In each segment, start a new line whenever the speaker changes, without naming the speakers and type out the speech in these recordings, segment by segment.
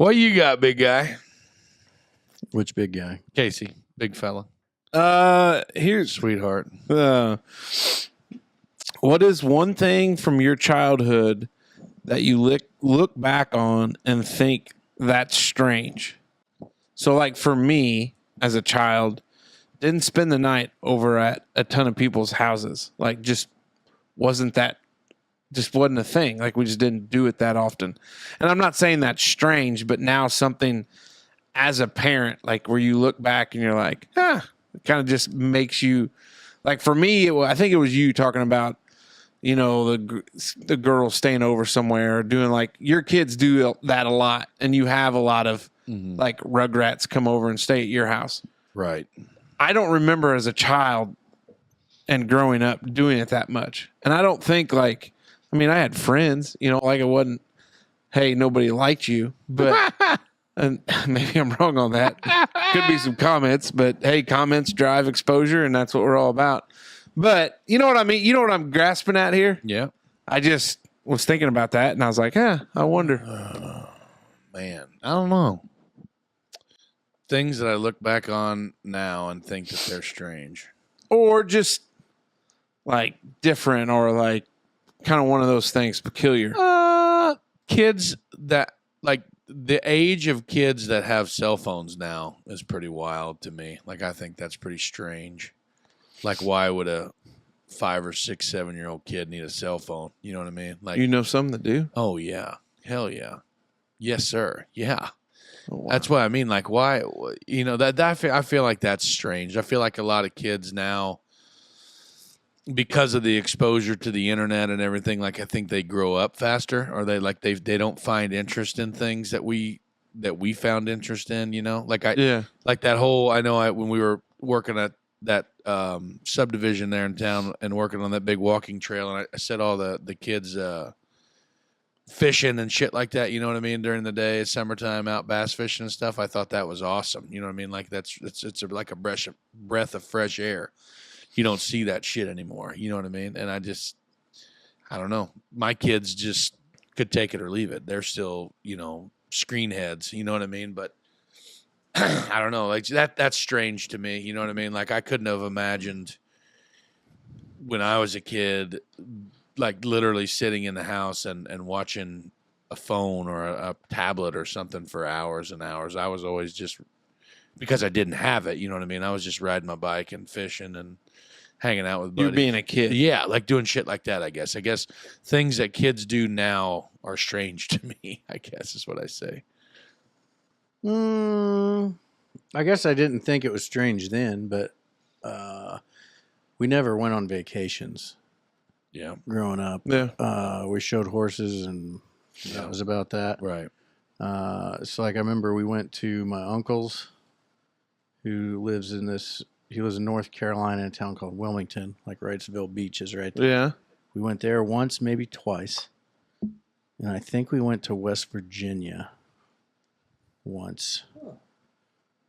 What you got, big guy?
Which big guy?
Casey, big fella.
Here's
Sweetheart.
what is one thing from your childhood that you look back on and think that's strange? So, like for me as a child, didn't spend the night over at a ton of people's houses. Like, just wasn't a thing. Like, we just didn't do it that often. And I'm not saying that's strange, but now something as a parent, like where you look back and you're like, it kind of just makes you, like for me, I think it was you talking about, you know, the girl staying over somewhere or doing, like, your kids do that a lot, and you have a lot of like Rugrats come over and stay at your house.
Right.
I don't remember as a child and growing up doing it that much. And I don't think I had friends, you know, like it wasn't, hey, nobody liked you, but and maybe I'm wrong on that. Could be some comments, but hey, comments drive exposure, and that's what we're all about. But you know what I mean? You know what I'm grasping at here?
Yeah.
I just was thinking about that, and I was like, I wonder.
Man, I don't know. Things that I look back on now and think that they're strange.
Or just like different, or like kind of one of those things, peculiar.
Kids that, like, the age of kids that have cell phones now is pretty wild to me. Like, I think that's pretty strange. Like, why would a 5 or 6, 7-year-old kid need a cell phone? You know what I mean? Like,
You know some that do?
oh yeah, hell yeah, yes sir, yeah.
Oh, wow.
That's what I mean. Like, why? You know, that I feel like that's strange. I feel like a lot of kids now, because of the exposure to the internet and everything, like, I think they grow up faster, or they don't find interest in things that we found interest in. You know, like like that whole. When we were working at that subdivision there in town and working on that big walking trail, and I said all the kids fishing and shit like that, you know what I mean, during the day, summertime, out bass fishing and stuff. I thought that was awesome. You know what I mean? Like, it's like a breath of fresh air. You don't see that shit anymore. You know what I mean? And I don't know. My kids just could take it or leave it. They're still, you know, screen heads. You know what I mean? But I don't know. Like, that's strange to me. You know what I mean? Like, I couldn't have imagined when I was a kid, like, literally sitting in the house and watching a phone or a tablet or something for hours and hours. I was always just, because I didn't have it, you know what I mean? I was just riding my bike and fishing and hanging out with buddies.
You being a kid.
Yeah, like doing shit like that, I guess. I guess things that kids do now are strange to me, I guess is what I say.
I guess I didn't think it was strange then, but we never went on vacations.
Yeah.
Growing up.
Yeah.
We showed horses, and that was about that.
Right.
So, like, I remember we went to my uncle's, who lives in North Carolina, in a town called Wilmington, like Wrightsville Beach is right there. Yeah. We went there once, maybe twice. And I think we went to West Virginia once.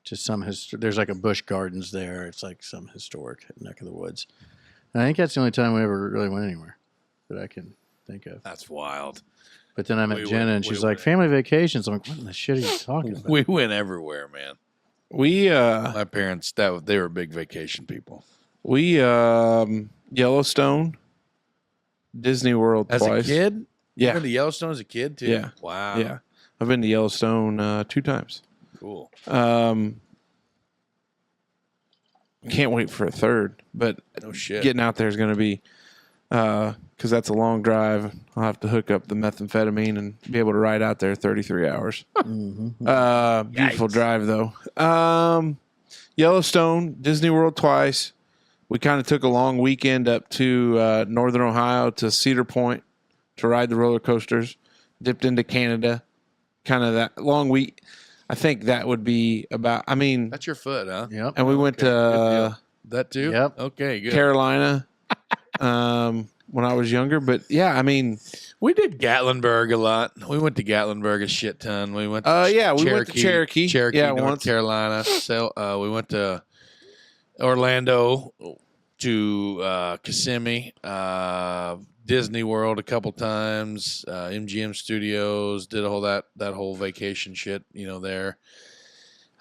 To some there's like a Busch Gardens there. It's like some historic neck of the woods. And I think that's the only time we ever really went anywhere that I can think of.
That's wild.
But then I met Jenna, and she's like, family vacations. I'm like, what in the shit are you talking about?
We went everywhere, man. My parents, they were big vacation people. We Yellowstone, Disney World
as
twice.
a kid.
Yeah,
I've been to Yellowstone as a kid too.
Yeah,
wow.
Yeah, I've been to Yellowstone 2 times.
Cool.
Can't wait for a third, but
no shit.
Getting out there is going to be because that's a long drive. I'll have to hook up the methamphetamine and be able to ride out there 33 hours. Beautiful drive though. Yellowstone, Disney World twice. We kind of took a long weekend up to Northern Ohio to Cedar Point to ride the roller coasters. Dipped into Canada. Kind of that long week. I think that would be about,
that's your foot, huh?
Yep. And we went to
that too?
Yep.
Okay, good.
Carolina when I was younger. But yeah,
we did Gatlinburg a lot. We went to Gatlinburg a shit ton. We went to
we went to Cherokee.
North
once.
Carolina. So we went to Orlando, to Kissimmee,
Disney World a couple times, MGM Studios, did that whole vacation shit, there.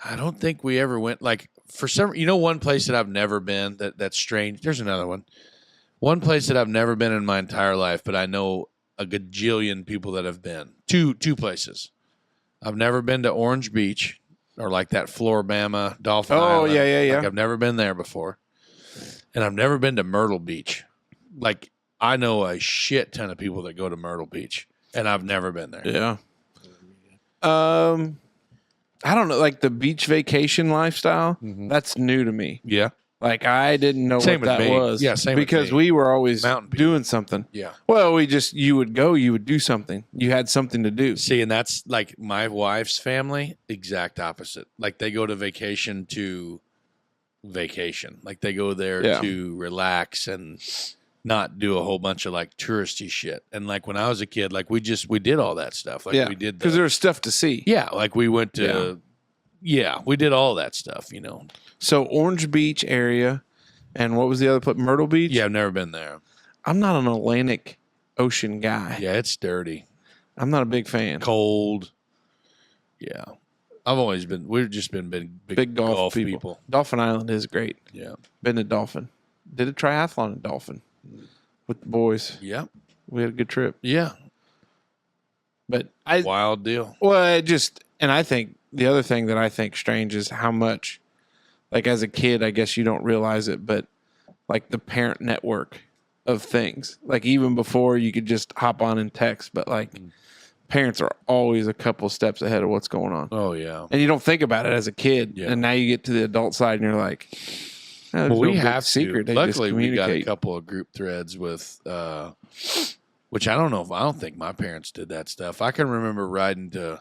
I don't think we ever went, like, for some, one place that I've never been that's strange. There's another one. One place that I've never been in my entire life, but I know a gajillion people that have been. Two places. I've never been to Orange Beach or like that Floribama Dolphin Island.
Yeah.
Like, I've never been there before. And I've never been to Myrtle Beach. Like, I know a shit ton of people that go to Myrtle Beach, and I've never been there.
Yeah. I don't know, like the beach vacation lifestyle.
Mm-hmm.
That's new to me.
Yeah.
Like I didn't know
Same
what that
with me.
was.
Yeah, same
because
with me.
we were always
Mountain people.
doing something.
Yeah.
Well, you would go, you would do something. You had something to do.
See, and that's like my wife's family, exact opposite. Like they go to vacation to vacation. Like they go there to relax and not do a whole bunch of like touristy shit. And like when I was a kid, like we did all that stuff. Like we did
because there was stuff to see.
Yeah, like we went to we did all that stuff,
So Orange Beach area, and what was the other place? Myrtle Beach?
Yeah, I've never been there.
I'm not an Atlantic Ocean guy.
Yeah, it's dirty.
I'm not a big fan.
Cold. Yeah. We've just been big golf people.
Dolphin Island is great.
Yeah.
Been to Dolphin. Did a triathlon at Dolphin with the boys.
Yeah.
We had a good trip.
Yeah.
But
wild deal.
Well, and I think the other thing that I think strange is how much, like as a kid, I guess you don't realize it, but like the parent network of things, like even before you could just hop on and text, but like parents are always a couple steps ahead of what's going on.
Oh yeah.
And you don't think about it as a kid. Yeah. And now you get to the adult side and you're like,
well, we have
secret.
To. Luckily, we got a couple of group threads with, which I don't think my parents did that stuff. I can remember riding to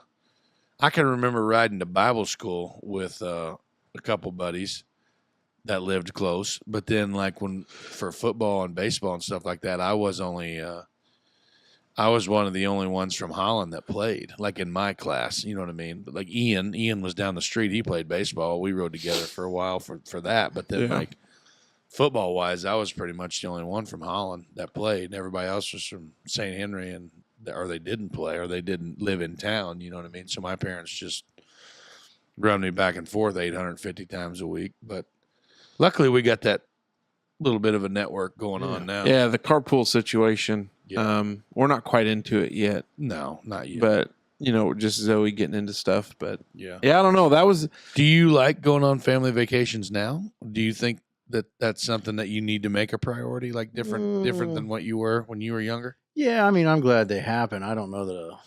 Bible school with a couple buddies that lived close. But then, like for football and baseball and stuff like that, I was one of the only ones from Holland that played, like in my class. You know what I mean? But like Ian was down the street. He played baseball. We rode together for a while for that. But then, like football wise, I was pretty much the only one from Holland that played. And everybody else was from St. Henry, or they didn't play, or they didn't live in town. You know what I mean? So my parents just run me back and forth 850 times a week. But luckily, we got that little bit of a network going on now.
Yeah, the carpool situation.
Yeah.
We're not quite into it yet.
No, not yet.
But, just Zoe getting into stuff. But,
yeah,
I don't know.
Do you like going on family vacations now? Do you think that's something that you need to make a priority, like different than what you were when you were younger?
Yeah, I mean, I'm glad they happen. I don't know that a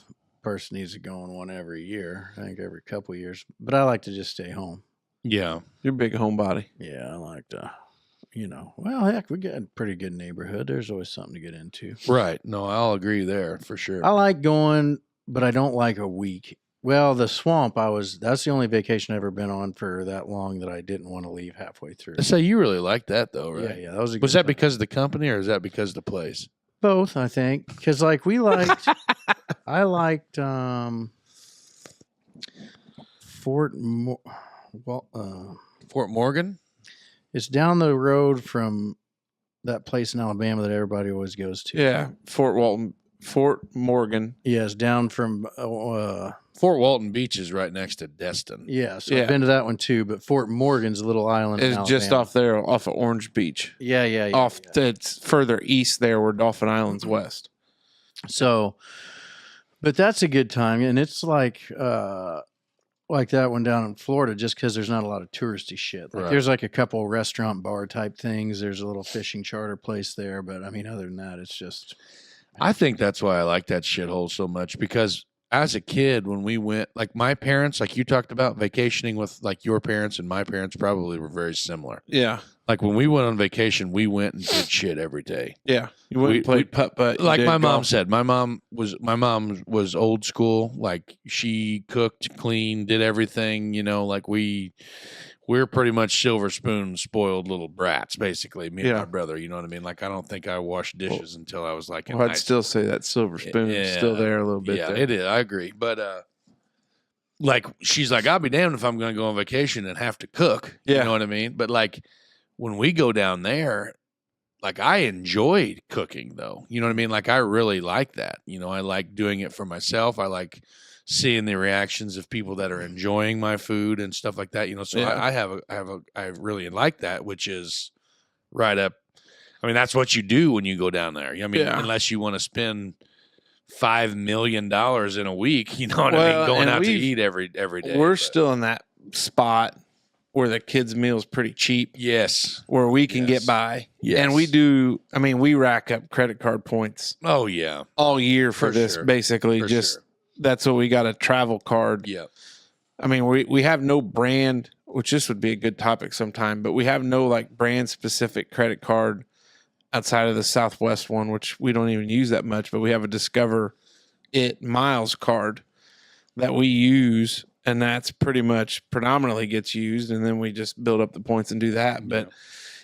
person needs to go on one every year. I think every couple of years. But I like to just stay home.
Yeah.
You're a big homebody.
Yeah, I like to, well, heck, we got a pretty good neighborhood. There's always something to get into.
Right. No, I'll agree there for sure.
I like going, but I don't like a week. Well, the swamp, that's the only vacation I've ever been on for that long that I didn't want to leave halfway through.
So you really liked that though, right?
Yeah, that was a good
Was that
time.
because of the company or is that because of the place?
Both, I think. Because like I liked Fort
Morgan?
It's down the road from that place in Alabama that everybody always goes to.
Yeah, Fort Morgan.
Yeah, it's down from
Fort Walton Beach is right next to Destin.
Yeah, so I've been to that one too. But Fort Morgan's a little island.
It's just off there, off of Orange Beach.
Yeah.
It's further east there, where Dolphin Island's west.
So, but that's a good time, and it's like that one down in Florida, just because there's not a lot of touristy shit. Like there's like a couple restaurant bar type things. There's a little fishing charter place there, but I mean, other than that, it's just.
I think that's why I like that shithole so much, because as a kid, when we went, like my parents, like you talked about vacationing with like your parents and my parents probably were very similar.
Yeah.
Like when we went on vacation, we went and did shit every day.
Yeah. You went and played putt-putt.
Like my mom said, my mom was old school. Like she cooked, cleaned, did everything, like we're pretty much silver spoon spoiled little brats, basically, me and my brother, you know what I mean? Like I don't think I washed dishes until I was like
I'd still say that silver spoon is still there a little bit.
Yeah,
there.
it is. I agree. But like she's like, I'll be damned if I'm gonna go on vacation and have to cook. You know what I mean? But like when we go down there, like I enjoyed cooking though. You know what I mean? Like I really like that. You know, I like doing it for myself. I like seeing the reactions of people that are enjoying my food and stuff like that. You know, so
Yeah.
I really like that, which is right up. I mean, that's what you do when you go down there. I mean,
Yeah.
unless you want to spend $5 million in a week, you know what I mean?
Well,
Going
and
out to
we've-
eat every day.
We're
but-
still in that spot where the kids' meal is pretty cheap,
yes.
where we can
Yes.
get by.
Yes.
And we do, I mean, we rack up credit card points
Oh yeah.
all year for
For
this,
sure.
basically.
For
just
sure.
that's what we got, a travel card.
Yeah.
I mean, we have no brand, which this would be a good topic sometime, but we have no like brand specific credit card outside of the Southwest one, which we don't even use that much, but we have a Discover It Miles card that we use, and that's pretty much predominantly gets used, and then we just build up the points and do that. But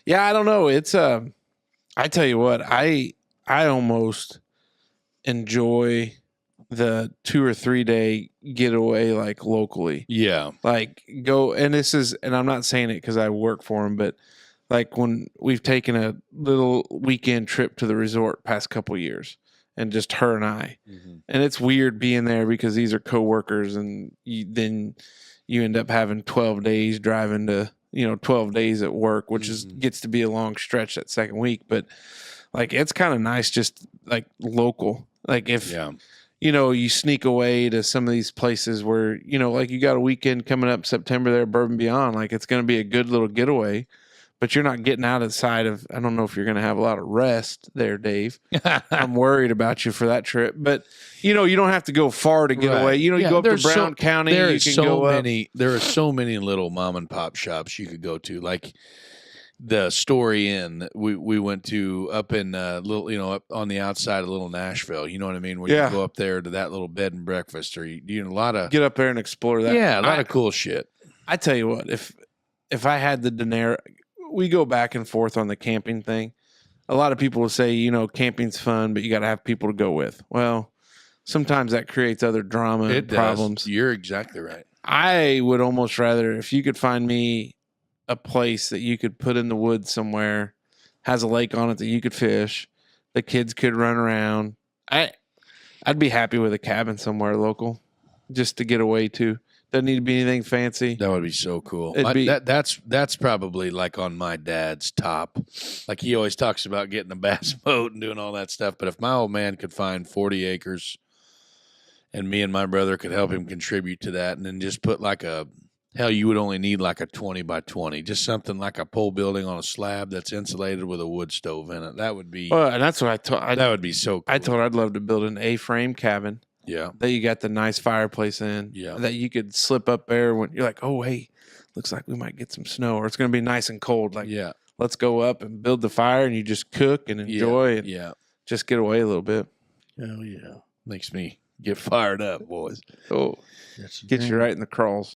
yeah, I don't know. It's I tell you what, I almost enjoy the 2 or 3 day getaway like locally.
Yeah.
Like go, and this is, and I'm not saying it because I work for them, but like when we've taken a little weekend trip to the resort past couple years, and just her and I, and it's weird being there because these are coworkers, and then you end up having 12 days driving to, 12 days at work, which is gets to be a long stretch that second week. But like it's kind of nice just like local, like if you sneak away to some of these places where like you got a weekend coming up September there, Bourbon Beyond, like it's going to be a good little getaway. But you're not getting out of the side of, I don't know if you're going to have a lot of rest there, Dave. I'm worried about you for that trip. But, you don't have to go far to get away. You go up to Brown County.
There
You can go up.
There are so many little mom and pop shops you could go to. Like the Story Inn we went to up in little, up on the outside of Little Nashville. You know what I mean? Where you go up there to that little bed and breakfast, or you a lot of
get up there and explore that.
Yeah, a lot of cool shit.
I tell you what, if I had the dinero, we go back and forth on the camping thing. A lot of people will say, camping's fun, but you got to have people to go with. Well, sometimes that creates other drama and problems.
You're exactly right.
I would almost rather, if you could find me a place that you could put in the woods somewhere, has a lake on it that you could fish, the kids could run around. I'd be happy with a cabin somewhere local just to get away to. Doesn't need to be anything fancy.
That would be so cool. That's probably like on my dad's top. Like he always talks about getting a bass boat and doing all that stuff. But if my old man could find 40 acres and me and my brother could help him contribute to that, and then just put you would only need like a 20 by 20, just something like a pole building on a slab that's insulated with a wood stove in it. That would be.
Well, and that's what I thought.
That would be so cool.
I thought I'd love to build an A-frame cabin.
Yeah.
That you got the nice fireplace in.
Yeah.
That you could slip up there when you're like, oh, hey, looks like we might get some snow, or it's going to be nice and cold. Like, let's go up and build the fire, and you just cook and enjoy and just get away a little bit.
Hell yeah.
Makes me get fired up, boys.
Oh, get you right in the crawls.